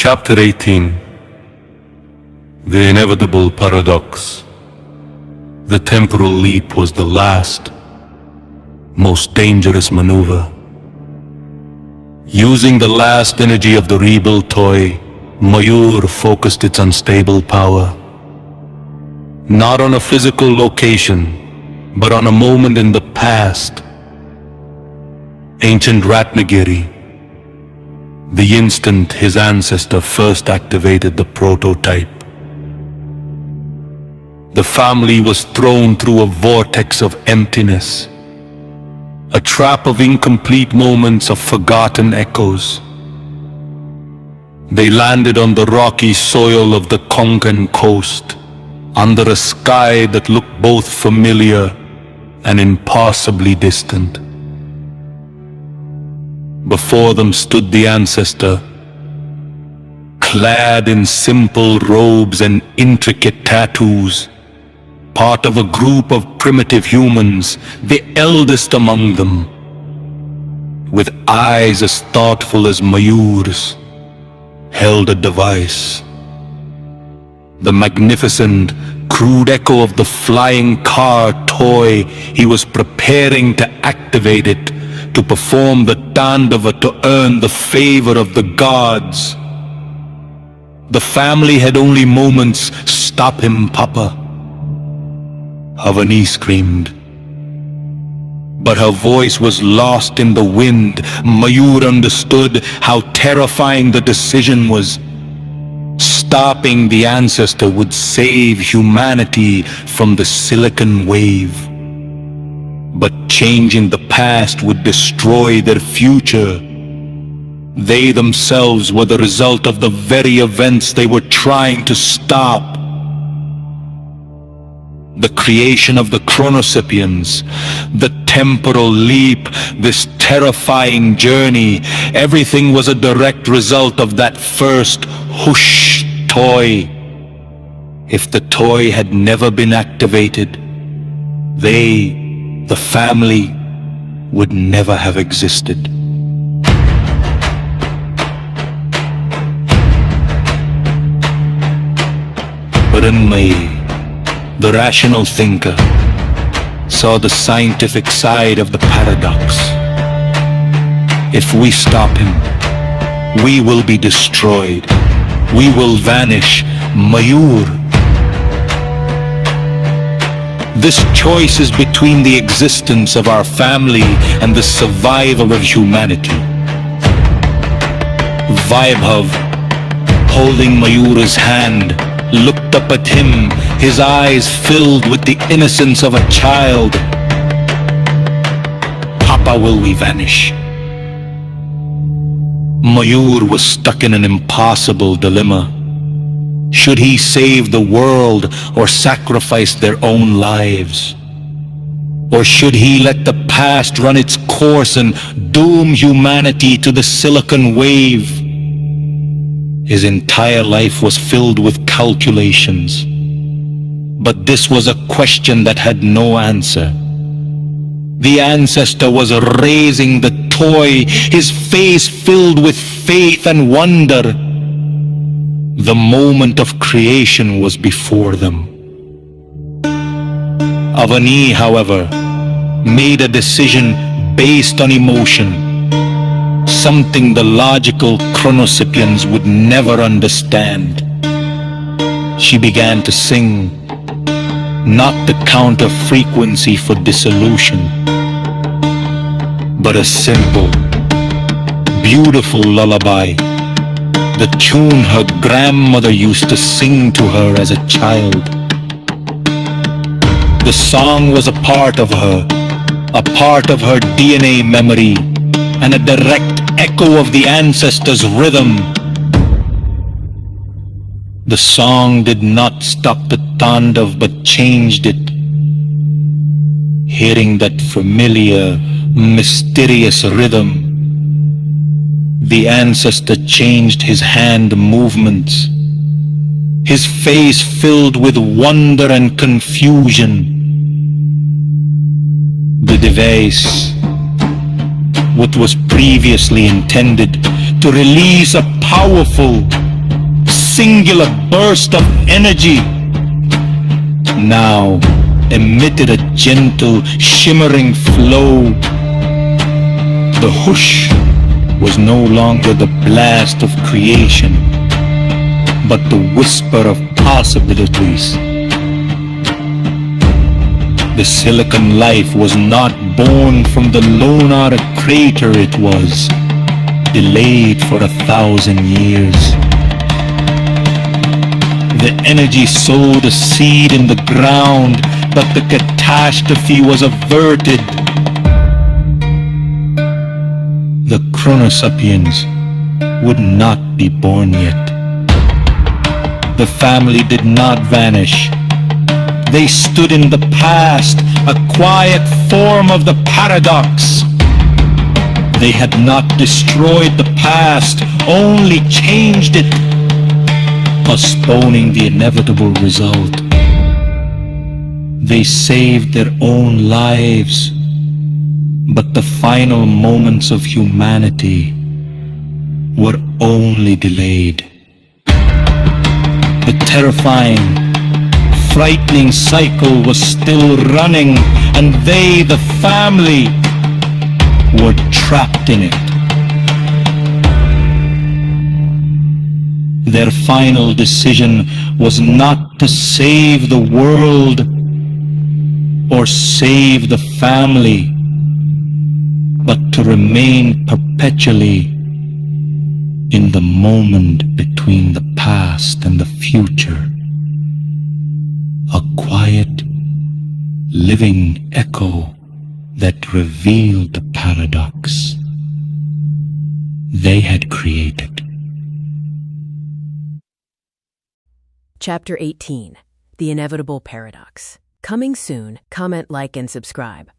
Chapter 18. The inevitable paradox. The temporal leap was the last, most dangerous maneuver. Using the last energy of the rebuilt toy, Mayur focused its unstable power. Not on a physical location, but on a moment in the past. Ancient Ratnagiri, the instant his ancestor first activated the prototype. The family was thrown through a vortex of emptiness, a trap of incomplete moments of forgotten echoes. They landed on the rocky soil of the Konkan coast, under a sky that looked both familiar and impossibly distant. Before them stood the ancestor, clad in simple robes and intricate tattoos, part of a group of primitive humans, the eldest among them, with eyes as thoughtful as Mayur's, held a device. The magnificent, crude echo of the flying car toy. He was preparing to activate it, to perform the Tandava, to earn the favor of the gods. The family had only moments. "Stop him, Papa," Avani screamed. But her voice was lost in the wind. Mayur understood how terrifying the decision was. Stopping the ancestor would save humanity from the silicon wave. But changing the past would destroy their future. They themselves were the result of the very events they were trying to stop. The creation of the Chronosapiens, the temporal leap, this terrifying journey, everything was a direct result of that first whoosh toy. If the toy had never been activated, they, the family, would never have existed. But Mayur, the rational thinker, saw the scientific side of the paradox. If we stop him, we will be destroyed. We will vanish. Mayur, this choice is between the existence of our family and the survival of humanity. Vaibhav, holding Mayur's hand, looked up at him, his eyes filled with the innocence of a child. "Papa, will we vanish?" Mayur was stuck in an impossible dilemma. Should he save the world or sacrifice their own lives? Or should he let the past run its course and doom humanity to the silicon wave? His entire life was filled with calculations. But this was a question that had no answer. The ancestor was raising the toy, his face filled with faith and wonder. The moment of creation was before them. Avani, however, made a decision based on emotion, something the logical Chronosapiens would never understand. She began to sing, not the counter frequency for dissolution, but a simple, beautiful lullaby, the tune her grandmother used to sing to her as a child. The song was a part of her DNA memory, and a direct echo of the ancestors' rhythm. The song did not stop the Tandava but changed it. Hearing that familiar, mysterious rhythm, the ancestor changed his hand movements, his face filled with wonder and confusion. The device, what was previously intended to release a powerful, singular burst of energy now emitted a gentle, shimmering flow. The whoosh was no longer the blast of creation, but the whisper of possibilities. The silicon life was not born from the lunar crater. It was delayed for 1,000 years. The energy sowed a seed in the ground, but the catastrophe was averted. The Chronosapiens would not be born yet. The family did not vanish. They stood in the past, a quiet form of the paradox. They had not destroyed the past, only changed it, postponing the inevitable result. They saved their own lives, but the final moments of humanity were only delayed. The terrifying, frightening cycle was still running, and they, the family, were trapped in it. Their final decision was not to save the world or save the family, but to remain perpetually in the moment between the past and the future. A quiet, living echo that revealed the paradox they had created. Chapter 18, The Inevitable Paradox. Coming soon. Comment, like, and subscribe.